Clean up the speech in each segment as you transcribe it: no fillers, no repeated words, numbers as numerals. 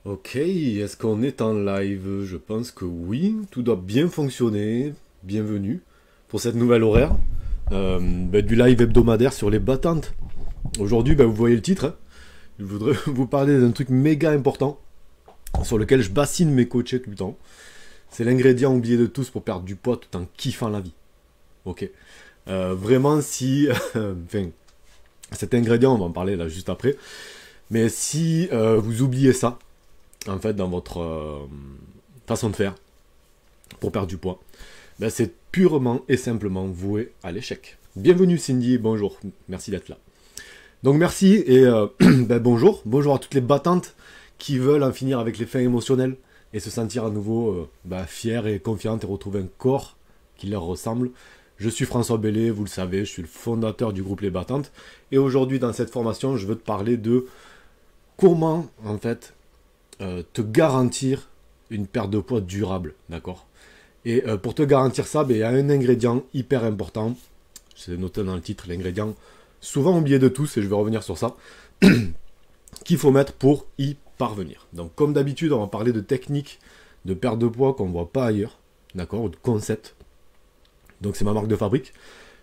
Ok, est-ce qu'on est en live? Je pense que oui, tout doit bien fonctionner. Bienvenue pour cette nouvelle horaire du live hebdomadaire sur les battantes. Aujourd'hui, vous voyez le titre, hein. Je voudrais vous parler d'un truc méga important sur lequel je bassine mes coachés tout le temps. C'est l'ingrédient oublié de tous pour perdre du poids tout en kiffant la vie. Ok. Vraiment, si... enfin, cet ingrédient, on va en parler là juste après. Mais si vous oubliez ça, en fait, dans votre façon de faire pour perdre du poids, c'est purement et simplement voué à l'échec. Bienvenue Cindy, bonjour, merci d'être là. Donc merci et bonjour, bonjour à toutes les battantes qui veulent en finir avec les fins émotionnelles et se sentir à nouveau fières et confiantes et retrouver un corps qui leur ressemble. Je suis François Bellet, vous le savez, je suis le fondateur du groupe Les Battantes et aujourd'hui dans cette formation, je veux te parler de comment en fait te garantir une perte de poids durable, d'accord? Et pour te garantir ça, il y a un ingrédient hyper important, c'est noté dans le titre, l'ingrédient souvent oublié de tous, et je vais revenir sur ça, qu'il faut mettre pour y parvenir. Donc comme d'habitude, on va parler de techniques de perte de poids qu'on ne voit pas ailleurs, d'accord, ou de concepts. Donc c'est ma marque de fabrique.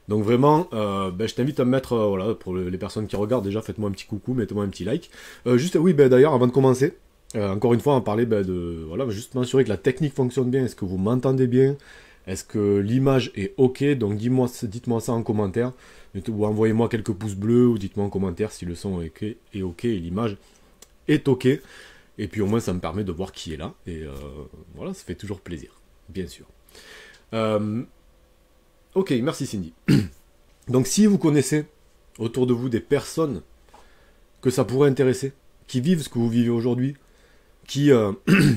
Donc vraiment, je t'invite à me mettre, voilà, pour les personnes qui regardent déjà, faites-moi un petit coucou, mettez-moi un petit like. D'ailleurs, avant de commencer, encore une fois, on parlait de, voilà, juste m'assurer que la technique fonctionne bien. Est-ce que vous m'entendez bien? Est-ce que l'image est ok? Donc dites-moi ça en commentaire. Ou envoyez-moi quelques pouces bleus, ou dites-moi en commentaire si le son est ok et l'image est ok. Et puis au moins ça me permet de voir qui est là. Et voilà, ça fait toujours plaisir, bien sûr. Ok, merci Cindy. Donc si vous connaissez autour de vous des personnes que ça pourrait intéresser, qui vivent ce que vous vivez aujourd'hui, qui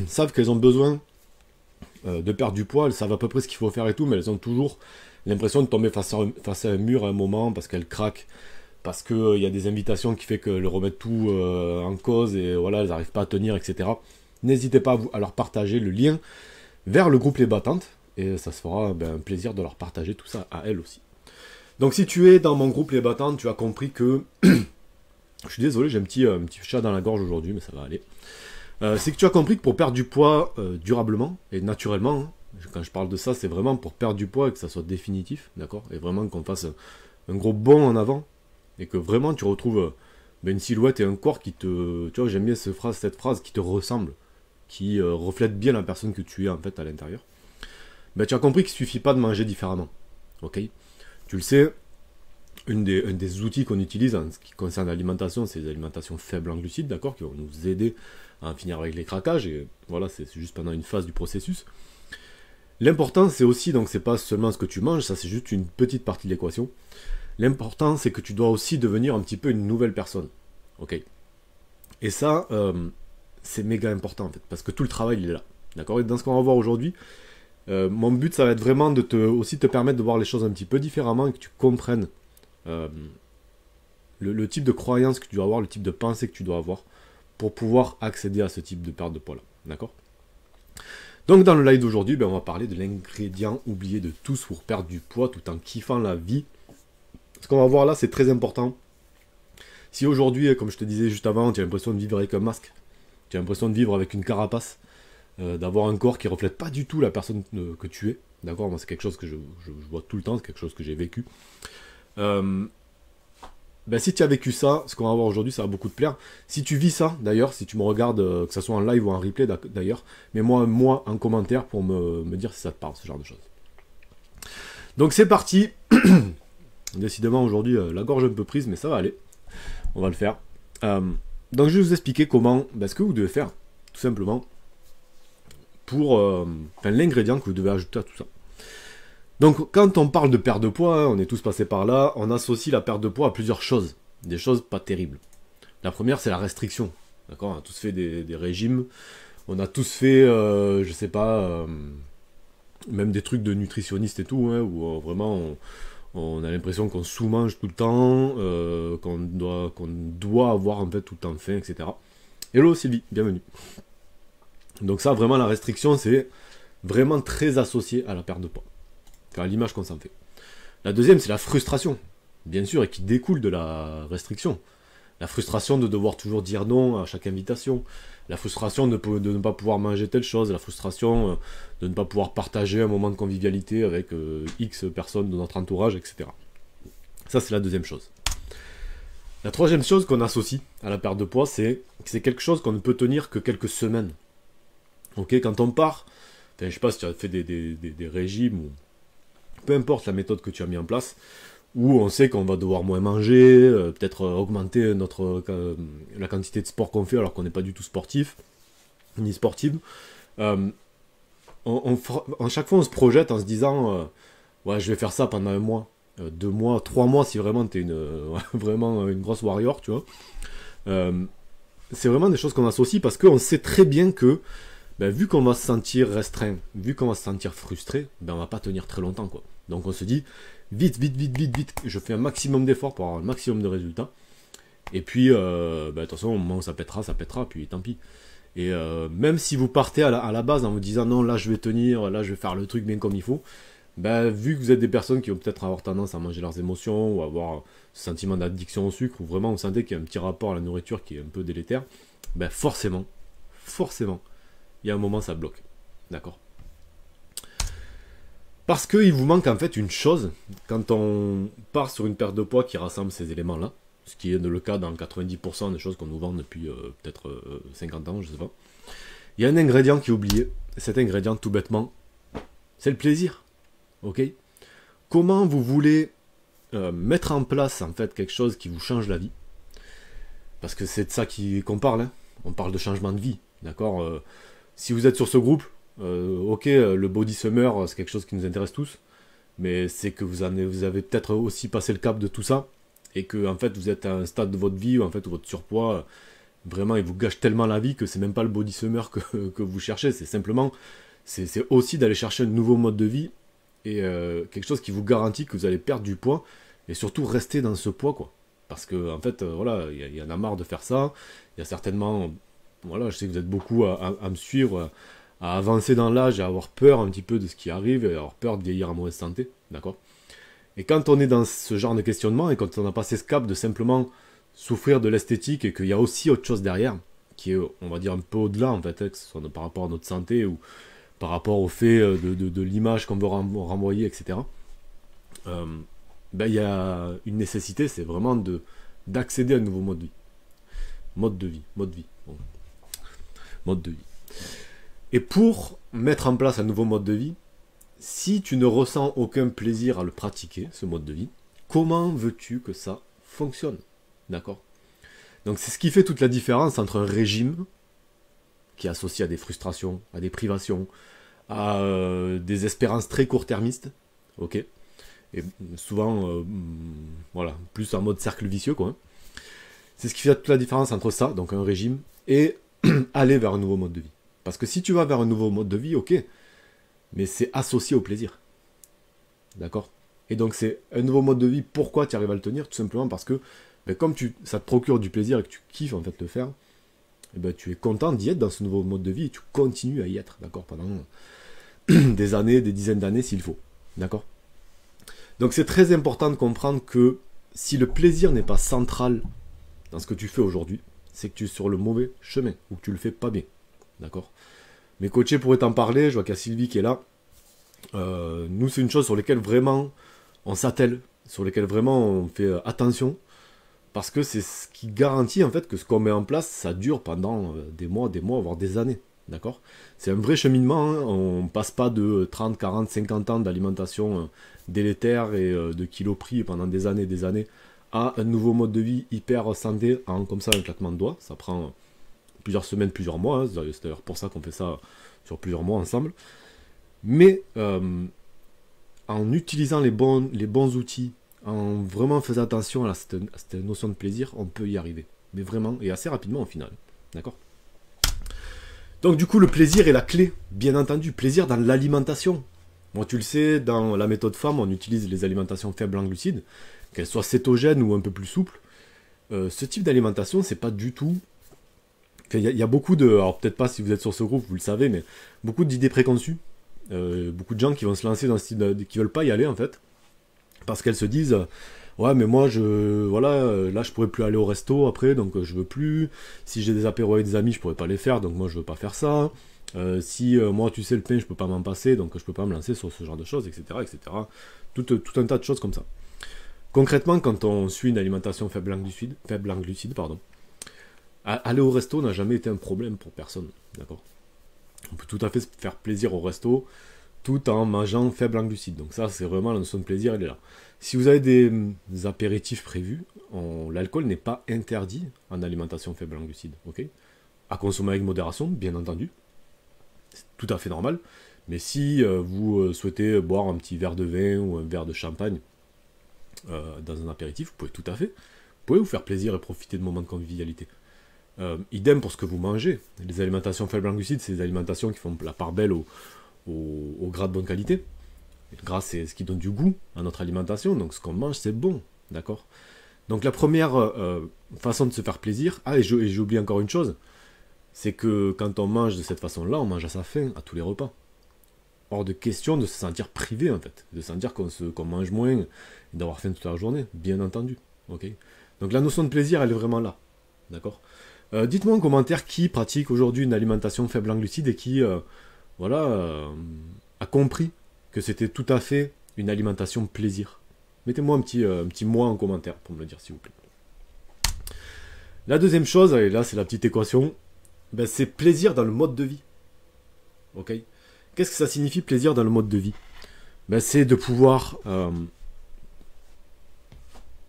savent qu'elles ont besoin de perdre du poids, elles savent à peu près ce qu'il faut faire et tout, mais elles ont toujours l'impression de tomber face à un mur à un moment parce qu'elles craquent, parce qu'il y a des invitations qui fait qu'elles remettent tout en cause et voilà, elles n'arrivent pas à tenir, etc. N'hésitez pas à leur partager le lien vers le groupe Les Battantes et ça se fera un plaisir de leur partager tout ça à elles aussi. Donc si tu es dans mon groupe Les Battantes, tu as compris que... Je suis désolé, j'ai un petit chat dans la gorge aujourd'hui, mais ça va aller. C'est que tu as compris que pour perdre du poids durablement et naturellement, hein, quand je parle de ça, c'est vraiment pour perdre du poids et que ça soit définitif, d'accord? Et vraiment qu'on fasse un gros bond en avant et que vraiment tu retrouves une silhouette et un corps qui te... Tu vois, j'aime bien cette phrase qui te ressemble, qui reflète bien la personne que tu es en fait à l'intérieur. Tu as compris qu'il ne suffit pas de manger différemment, ok? Tu le sais, un des outils qu'on utilise en ce qui concerne l'alimentation, c'est les alimentations faibles en glucides, d'accord, qui vont nous aider à en finir avec les craquages, et voilà, c'est juste pendant une phase du processus. L'important, c'est aussi, donc c'est pas seulement ce que tu manges, ça c'est juste une petite partie de l'équation. L'important, c'est que tu dois aussi devenir un petit peu une nouvelle personne, ok? Et ça, c'est méga important en fait, parce que tout le travail il est là, d'accord? Et dans ce qu'on va voir aujourd'hui, mon but, ça va être vraiment de aussi te permettre de voir les choses un petit peu différemment et que tu comprennes le type de croyance que tu dois avoir, le type de pensée que tu dois avoir pour pouvoir accéder à ce type de perte de poids là, d'accord? Donc dans le live d'aujourd'hui, on va parler de l'ingrédient oublié de tous pour perdre du poids tout en kiffant la vie. Ce qu'on va voir là, c'est très important. Si aujourd'hui, comme je te disais juste avant, tu as l'impression de vivre avec un masque, tu as l'impression de vivre avec une carapace, d'avoir un corps qui reflète pas du tout la personne que tu es, d'accord? Moi c'est quelque chose que je vois tout le temps, c'est quelque chose que j'ai vécu. Si tu as vécu ça, ce qu'on va voir aujourd'hui, ça va beaucoup te plaire. Si tu vis ça, d'ailleurs, si tu me regardes, que ce soit en live ou en replay, d'ailleurs, mets-moi en commentaire pour me dire si ça te parle, ce genre de choses. Donc c'est parti. Décidément, aujourd'hui, la gorge un peu prise, mais ça va aller. On va le faire. Donc je vais vous expliquer comment, ce que vous devez faire, tout simplement, pour l'ingrédient que vous devez ajouter à tout ça. Donc quand on parle de perte de poids, hein, on est tous passés par là, on associe la perte de poids à plusieurs choses, des choses pas terribles. La première, c'est la restriction. D'accord, on a tous fait des régimes, on a tous fait, je sais pas, même des trucs de nutritionnistes et tout, hein, où vraiment on a l'impression qu'on sous-mange tout le temps, qu'on doit avoir en fait tout le temps faim, etc. Hello Sylvie, bienvenue. Donc ça, vraiment, la restriction, c'est vraiment très associé à la perte de poids. Enfin, à l'image qu'on s'en fait. La deuxième, c'est la frustration, bien sûr, et qui découle de la restriction. La frustration de devoir toujours dire non à chaque invitation. La frustration de ne pas pouvoir manger telle chose. La frustration de ne pas pouvoir partager un moment de convivialité avec X personnes de notre entourage, etc. Ça, c'est la deuxième chose. La troisième chose qu'on associe à la perte de poids, c'est que c'est quelque chose qu'on ne peut tenir que quelques semaines. Ok, quand on part, enfin, je sais pas si tu as fait des régimes ou peu importe la méthode que tu as mis en place, où on sait qu'on va devoir moins manger, peut-être augmenter la quantité de sport qu'on fait alors qu'on n'est pas du tout sportif, ni sportive. Chaque fois on se projette en se disant ouais, je vais faire ça pendant 1 mois, 2 mois, 3 mois si vraiment tu es vraiment une grosse warrior, tu vois. C'est vraiment des choses qu'on associe parce qu'on sait très bien que vu qu'on va se sentir restreint, vu qu'on va se sentir frustré, on va pas tenir très longtemps, quoi. Donc on se dit vite, je fais un maximum d'efforts pour avoir un maximum de résultats. Et puis, de toute façon, au moment où ça pètera, puis tant pis. Et même si vous partez à la base en vous disant non, là je vais tenir, là je vais faire le truc bien comme il faut, vu que vous êtes des personnes qui vont peut-être avoir tendance à manger leurs émotions ou avoir ce sentiment d'addiction au sucre, ou vraiment vous sentez qu'il y a un petit rapport à la nourriture qui est un peu délétère, forcément, il y a un moment ça bloque. D'accord ? Parce qu'il vous manque en fait une chose, quand on part sur une perte de poids qui rassemble ces éléments-là, ce qui est le cas dans 90% des choses qu'on nous vend depuis peut-être 50 ans, je sais pas. Il y a un ingrédient qui est oublié, cet ingrédient tout bêtement, c'est le plaisir. Ok ? Comment vous voulez mettre en place en fait quelque chose qui vous change la vie ? Parce que c'est de ça qu'on parle, hein. On parle de changement de vie, d'accord ? Si vous êtes sur ce groupe, ok, le body summer, c'est quelque chose qui nous intéresse tous, mais c'est que vous avez peut-être aussi passé le cap de tout ça, et que en fait vous êtes à un stade de votre vie où en fait votre surpoids, vraiment il vous gâche tellement la vie que c'est même pas le body summer que vous cherchez, c'est simplement, c'est aussi d'aller chercher un nouveau mode de vie, et quelque chose qui vous garantit que vous allez perdre du poids, et surtout rester dans ce poids, quoi. Parce que en fait, voilà, il y en a marre de faire ça, il y a certainement, voilà, je sais que vous êtes beaucoup à me suivre, à avancer dans l'âge, à avoir peur un petit peu de ce qui arrive, et avoir peur de vieillir en mauvaise santé, d'accord ? Et quand on est dans ce genre de questionnement, et quand on a passé ce cap de simplement souffrir de l'esthétique, et qu'il y a aussi autre chose derrière, qui est, on va dire, un peu au-delà, en fait, que ce soit par rapport à notre santé, ou par rapport au fait de l'image qu'on veut renvoyer, etc., il y a une nécessité, c'est vraiment d'accéder à un nouveau mode de vie. Mode de vie. Et pour mettre en place un nouveau mode de vie, si tu ne ressens aucun plaisir à le pratiquer, ce mode de vie, comment veux-tu que ça fonctionne ? D'accord ? Donc c'est ce qui fait toute la différence entre un régime, qui est associé à des frustrations, à des privations, à des espérances très court-termistes, ok ? Et souvent, voilà, plus en mode cercle vicieux, quoi. C'est ce qui fait toute la différence entre ça, donc un régime, et aller vers un nouveau mode de vie. Parce que si tu vas vers un nouveau mode de vie, ok, mais c'est associé au plaisir. D'accord ? Et donc c'est un nouveau mode de vie, pourquoi tu arrives à le tenir ? Tout simplement parce que, comme ça te procure du plaisir et que tu kiffes en fait le faire, tu es content d'y être dans ce nouveau mode de vie et tu continues à y être, d'accord ? Pendant des années, des dizaines d'années s'il faut. D'accord ? Donc c'est très important de comprendre que si le plaisir n'est pas central dans ce que tu fais aujourd'hui, c'est que tu es sur le mauvais chemin, ou que tu le fais pas bien. D'accord ? Mes coachés pourraient t'en parler, je vois qu'il y a Sylvie qui est là. Nous, c'est une chose sur laquelle vraiment on s'attelle, sur laquelle vraiment on fait attention, parce que c'est ce qui garantit en fait que ce qu'on met en place, ça dure pendant des mois, voire des années. D'accord ? C'est un vrai cheminement, hein. On passe pas de 30, 40, 50 ans d'alimentation délétère et de kilos pris pendant des années à un nouveau mode de vie hyper santé en comme ça un claquement de doigts. Ça prend plusieurs semaines, plusieurs mois, hein. C'est d'ailleurs pour ça qu'on fait ça sur plusieurs mois ensemble. Mais en utilisant les bons outils, en vraiment faisant attention à cette notion de plaisir, on peut y arriver. Mais vraiment, et assez rapidement au final. D'accord ? Donc du coup, le plaisir est la clé, bien entendu. Plaisir dans l'alimentation. Moi, tu le sais, dans la méthode FAM, on utilise les alimentations faibles en glucides, qu'elles soient cétogènes ou un peu plus souples. Ce type d'alimentation, c'est pas du tout... Il y a beaucoup de... Alors peut-être pas si vous êtes sur ce groupe, vous le savez, mais beaucoup d'idées préconçues. Beaucoup de gens qui vont se lancer dans ce type qui veulent pas y aller, en fait. Parce qu'elles se disent, Ouais, mais moi, voilà, là, je pourrais plus aller au resto après, donc je veux plus. Si j'ai des apéros avec des amis, je pourrais pas les faire, donc moi, je veux pas faire ça. Si moi, tu sais, le pain, je peux pas m'en passer, donc je peux pas me lancer sur ce genre de choses, etc., etc. Tout un tas de choses comme ça. Concrètement, quand on suit une alimentation faible en glucides, pardon, aller au resto n'a jamais été un problème pour personne, d'accord? On peut tout à fait se faire plaisir au resto tout en mangeant faible en glucides. Donc ça, c'est vraiment la notion de plaisir, elle est là. Si vous avez des apéritifs prévus, l'alcool n'est pas interdit en alimentation faible en glucides, ok? À consommer avec modération, bien entendu. C'est tout à fait normal. Mais si vous souhaitez boire un petit verre de vin ou un verre de champagne dans un apéritif, vous pouvez tout à fait. Vous pouvez vous faire plaisir et profiter de moments de convivialité. Idem pour ce que vous mangez. Les alimentations faibles en glucides, c'est des alimentations qui font la part belle au gras de bonne qualité. Et le gras, c'est ce qui donne du goût à notre alimentation, donc ce qu'on mange, c'est bon, d'accord? Donc la première façon de se faire plaisir, et j'ai oublié encore une chose, c'est que quand on mange de cette façon-là, on mange à sa faim, à tous les repas. Hors de question de se sentir privé, en fait, de sentir qu'on mange moins, et d'avoir faim toute la journée, bien entendu, ok? Donc la notion de plaisir, elle est vraiment là, d'accord? Dites-moi en commentaire qui pratique aujourd'hui une alimentation faible en glucides et qui a compris que c'était tout à fait une alimentation plaisir. Mettez-moi un petit moi en commentaire pour me le dire, s'il vous plaît. La deuxième chose, et là c'est la petite équation, c'est plaisir dans le mode de vie. Ok? Qu'est-ce que ça signifie plaisir dans le mode de vie? C'est de pouvoir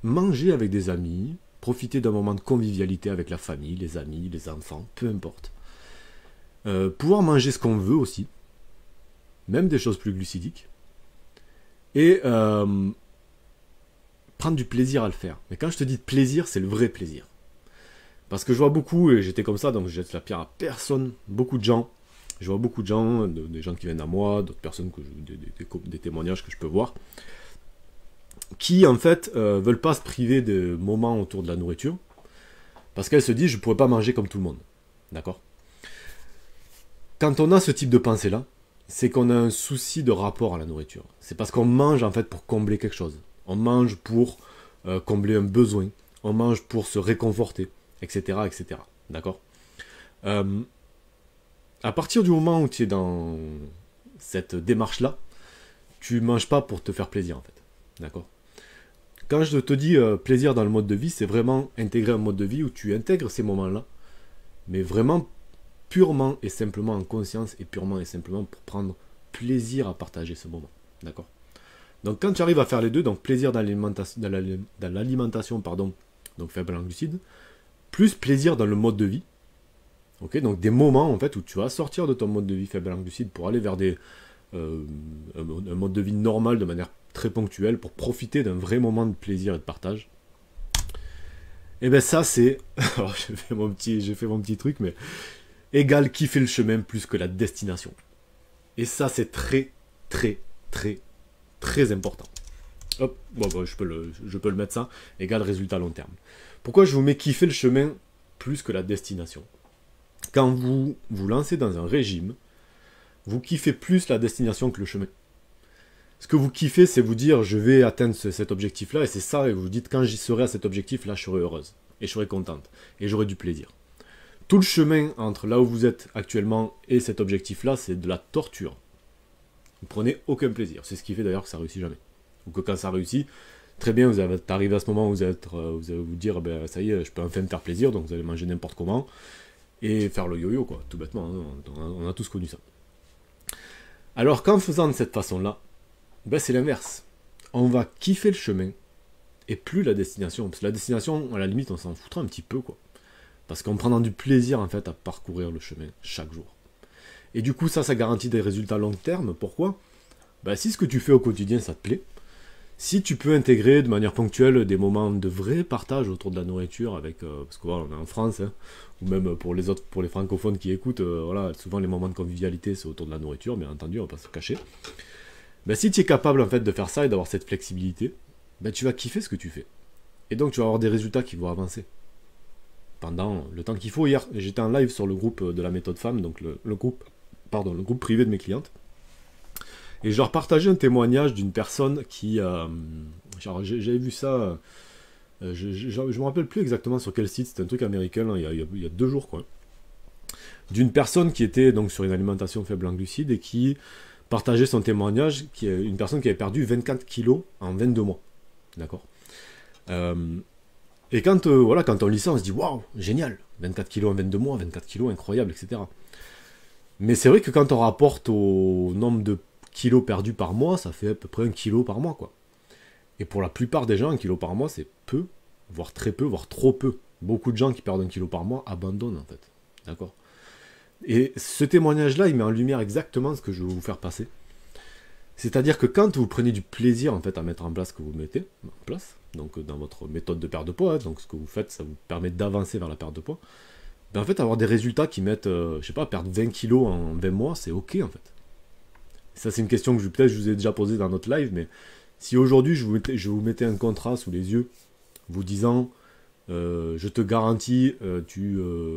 manger avec des amis, profiter d'un moment de convivialité avec la famille, les amis, les enfants, peu importe. Pouvoir manger ce qu'on veut aussi, même des choses plus glucidiques, et prendre du plaisir à le faire. Mais quand je te dis plaisir, c'est le vrai plaisir. Parce que je vois beaucoup, et j'étais comme ça, donc je jette la pierre à personne, beaucoup de gens, je vois beaucoup de gens, des gens qui viennent à moi, d'autres personnes, des témoignages que je peux voir, qui en fait veulent pas se priver de moments autour de la nourriture, parce qu'elles se disent je pourrais pas manger comme tout le monde. D'accord? Quand on a ce type de pensée-là, c'est qu'on a un souci de rapport à la nourriture. C'est parce qu'on mange en fait pour combler quelque chose. On mange pour combler un besoin. On mange pour se réconforter, etc., etc. D'accord? À partir du moment où tu es dans cette démarche-là, tu manges pas pour te faire plaisir en fait. D'accord? Quand je te dis plaisir dans le mode de vie, c'est vraiment intégrer un mode de vie où tu intègres ces moments-là, mais vraiment purement et simplement en conscience et purement et simplement pour prendre plaisir à partager ce moment. D'accord? Donc quand tu arrives à faire les deux, donc plaisir dans l'alimentation, pardon, donc faible en glucides, plus plaisir dans le mode de vie, ok, donc des moments en fait où tu vas sortir de ton mode de vie faible en glucides pour aller vers un mode de vie normal de manière très ponctuelle pour profiter d'un vrai moment de plaisir et de partage. Et bien ça c'est, alors j'ai fait mon petit truc, mais égal kiffer le chemin plus que la destination. Et ça c'est très très très très important. Hop, bon, je peux le mettre ça, égal résultat long terme. Pourquoi je vous mets kiffer le chemin plus que la destination? Quand vous vous lancez dans un régime, vous kiffez plus la destination que le chemin. Ce que vous kiffez, c'est vous dire je vais atteindre cet objectif-là, et c'est ça, et vous vous dites quand j'y serai à cet objectif-là, je serai heureuse, et je serai contente, et j'aurai du plaisir. Tout le chemin entre là où vous êtes actuellement et cet objectif-là, c'est de la torture. Vous prenez aucun plaisir. C'est ce qui fait d'ailleurs que ça réussit jamais. Ou que quand ça réussit, très bien, vous allez arriver à ce moment où vous allez vous dire ça y est, je peux enfin me faire plaisir, donc vous allez manger n'importe comment, et faire le yo-yo, quoi, tout bêtement, hein, on a tous connu ça. Alors qu'en faisant de cette façon-là, c'est l'inverse. On va kiffer le chemin et plus la destination. Parce que la destination, à la limite, on s'en foutra un petit peu, quoi. Parce qu'on prendra du plaisir, en fait, à parcourir le chemin chaque jour. Et du coup, ça garantit des résultats long terme. Pourquoi? Si ce que tu fais au quotidien, ça te plaît, si tu peux intégrer de manière ponctuelle des moments de vrai partage autour de la nourriture, avec parce que voilà, on est en France, hein, ou même pour les francophones qui écoutent, voilà, souvent les moments de convivialité, c'est autour de la nourriture, bien entendu, on va pas se cacher. Si tu es capable en fait de faire ça et d'avoir cette flexibilité, tu vas kiffer ce que tu fais. Et donc tu vas avoir des résultats qui vont avancer. Pendant le temps qu'il faut. Hier, j'étais en live sur le groupe de la méthode femme, donc le groupe privé de mes clientes. Et je leur partageais un témoignage d'une personne qui J'avais vu ça, je me rappelle plus exactement sur quel site, c'était un truc américain, là, il y a 2 jours, quoi. D'une personne qui était donc sur une alimentation faible en glucides et qui partageait son témoignage, qui est une personne qui avait perdu 24 kilos en 22 mois. D'accord. Et voilà, quand on lit ça, on se dit waouh, génial, 24 kilos en 22 mois, 24 kilos, incroyable, etc. Mais c'est vrai que quand on rapporte au nombre de kilos perdus par mois, ça fait à peu près 1 kilo par mois, quoi. Et pour la plupart des gens, 1 kilo par mois, c'est peu, voire très peu, voire trop peu. Beaucoup de gens qui perdent 1 kilo par mois abandonnent, en fait. D'accord. Et ce témoignage-là, il met en lumière exactement ce que je veux vous faire passer. C'est-à-dire que quand vous prenez du plaisir, en fait, à mettre en place ce que vous mettez en place, donc dans votre méthode de perte de poids, donc ce que vous faites, ça vous permet d'avancer vers la perte de poids, ben en fait, avoir des résultats qui mettent, je sais pas, perdre 20 kilos en 20 mois, c'est ok, en fait. Ça, c'est une question que peut-être je vous ai déjà posée dans notre live, mais si aujourd'hui, je vous mettais un contrat sous les yeux, vous disant, je te garantis,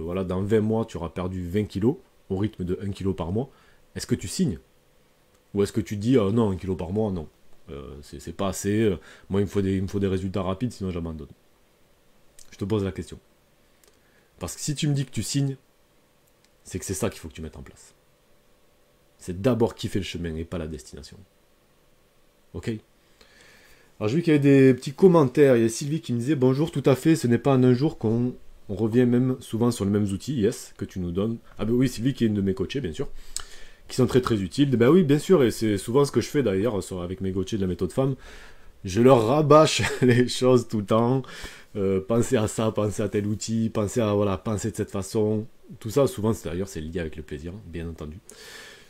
voilà, dans 20 mois, tu auras perdu 20 kilos, au rythme de 1 kilo par mois, est-ce que tu signes? Ou est-ce que tu dis, non, 1 kilo par mois, non, c'est pas assez, moi, il me faut des résultats rapides, sinon j'abandonne. Je te pose la question. Parce que si tu me dis que tu signes, c'est que c'est ça qu'il faut que tu mettes en place. C'est d'abord kiffer le chemin et pas la destination. Ok? Alors j'ai vu qu'il y avait des petits commentaires. Il y a Sylvie qui me disait bonjour, tout à fait, ce n'est pas en un jour qu'on revient même souvent sur les mêmes outils, yes, que tu nous donnes. Ah ben oui, Sylvie qui est une de mes coachées, bien sûr, qui sont très très utiles. Ben oui, bien sûr, et c'est souvent ce que je fais d'ailleurs avec mes coachés de la méthode femme. Je leur rabâche les choses tout le temps. Pensez à ça, pensez à tel outil, pensez à voilà, pensez de cette façon. Tout ça, souvent, d'ailleurs, c'est lié avec le plaisir, bien entendu.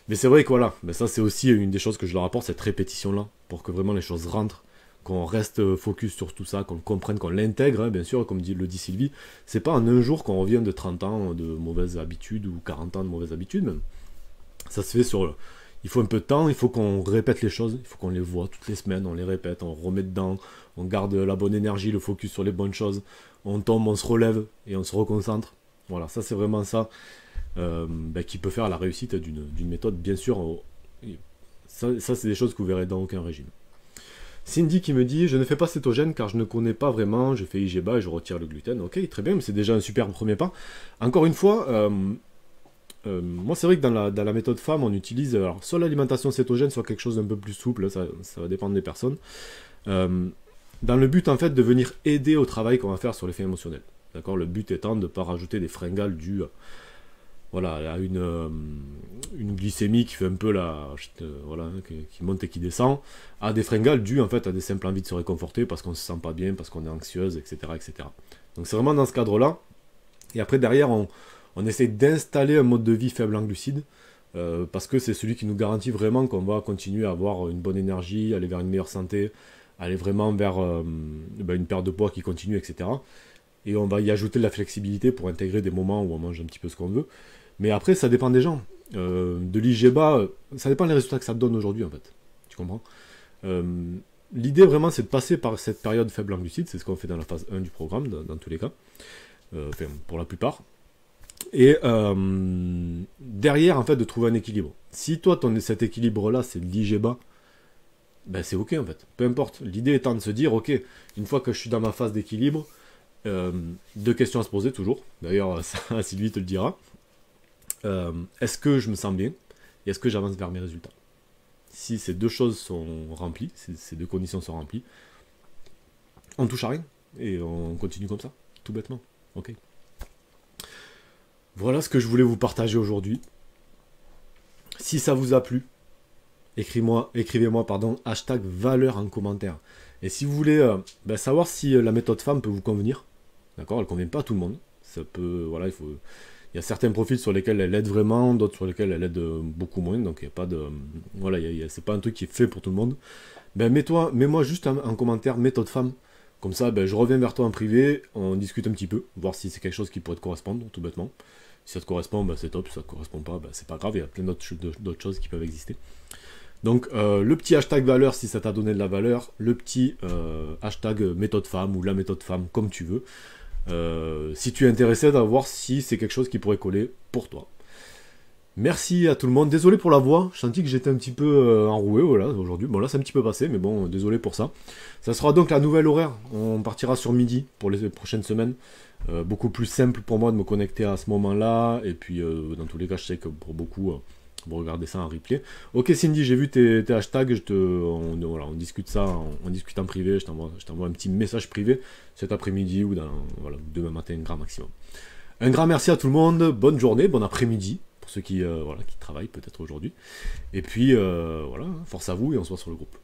Mais c'est vrai que voilà, mais ça c'est aussi une des choses que je leur apporte, cette répétition-là, pour que vraiment les choses rentrent, qu'on reste focus sur tout ça, qu'on comprenne, qu'on l'intègre, hein, bien sûr, comme le dit Sylvie. C'est pas en un jour qu'on revient de 30 ans de mauvaises habitudes, ou 40 ans de mauvaises habitudes même. Ça se fait sur... Il faut un peu de temps, il faut qu'on répète les choses, il faut qu'on les voit toutes les semaines, on les répète, on remet dedans, on garde la bonne énergie, le focus sur les bonnes choses, on tombe, on se relève et on se reconcentre. Voilà, ça c'est vraiment ça qui peut faire la réussite d'une méthode, bien sûr. Ça c'est des choses que vous verrez dans aucun régime. Cindy qui me dit, je ne fais pas cétogène car je ne connais pas vraiment, je fais IGBA et je retire le gluten. Ok, très bien, mais c'est déjà un super premier pas. Encore une fois... moi, c'est vrai que dans la méthode femme, on utilise alors, soit l'alimentation cétogène, soit quelque chose d'un peu plus souple, ça va dépendre des personnes, dans le but en fait de venir aider au travail qu'on va faire sur l'effet émotionnel. D'accord. Le but étant de ne pas rajouter des fringales dues voilà, à une glycémie qui fait un peu voilà, qui monte et qui descend, à des fringales dues en fait à des simples envies de se réconforter parce qu'on se sent pas bien, parce qu'on est anxieuse, etc., etc. Donc c'est vraiment dans ce cadre-là. Et après derrière on essaie d'installer un mode de vie faible en glucides, parce que c'est celui qui nous garantit vraiment qu'on va continuer à avoir une bonne énergie, aller vers une meilleure santé, aller vraiment vers une perte de poids qui continue, etc. Et on va y ajouter de la flexibilité pour intégrer des moments où on mange un petit peu ce qu'on veut. Mais après, ça dépend des gens. De l'IGBA, ça dépend des résultats que ça te donne aujourd'hui, en fait. Tu comprends? L'idée, vraiment, c'est de passer par cette période faible en glucides. C'est ce qu'on fait dans la phase 1 du programme, dans tous les cas. Enfin, pour la plupart. Et derrière, en fait, de trouver un équilibre. Si toi, cet équilibre-là, c'est l'IGBA, ben c'est ok, en fait. Peu importe. L'idée étant de se dire, ok, une fois que je suis dans ma phase d'équilibre, 2 questions à se poser, toujours. D'ailleurs, ça, Sylvie te le dira. Est-ce que je me sens bien? Et est-ce que j'avance vers mes résultats? Si ces 2 choses sont remplies, ces 2 conditions sont remplies, on touche à rien. Et on continue comme ça, tout bêtement. Ok. Voilà ce que je voulais vous partager aujourd'hui. Si ça vous a plu, écrivez-moi, #valeur en commentaire. Et si vous voulez savoir si la méthode femme peut vous convenir, d'accord, elle ne convient pas à tout le monde. Ça peut, voilà, il y a certains profils sur lesquels elle aide vraiment, d'autres sur lesquels elle aide beaucoup moins. Donc il n'y a pas de, voilà, c'est pas un truc qui est fait pour tout le monde. Mets-moi juste en commentaire méthode femme. Comme ça, je reviens vers toi en privé, on discute un petit peu, voir si c'est quelque chose qui pourrait te correspondre, tout bêtement. Si ça te correspond, c'est top. Si ça te correspond pas, c'est pas grave, il y a plein d'autres choses qui peuvent exister. Donc, le petit hashtag valeur si ça t'a donné de la valeur, le petit hashtag méthode femme ou la méthode femme, comme tu veux. Si tu es intéressé à voir si c'est quelque chose qui pourrait coller pour toi. Merci à tout le monde. Désolé pour la voix. Je sentis que j'étais un petit peu enroué voilà, aujourd'hui. Bon, là, c'est un petit peu passé, mais bon, désolé pour ça. Ça sera donc la nouvelle horaire. On partira sur midi pour les prochaines semaines. Beaucoup plus simple pour moi de me connecter à ce moment-là. Et puis, dans tous les cas, je sais que pour beaucoup, vous regardez ça en replay. Ok, Cindy, j'ai vu tes hashtags. Voilà, on discute ça, on discute en privé. Je t'envoie un petit message privé cet après-midi ou voilà, demain matin, un grand maximum. Un grand merci à tout le monde. Bonne journée, bon après-midi pour ceux qui, voilà, qui travaillent peut-être aujourd'hui. Et puis, voilà, force à vous et on se voit sur le groupe.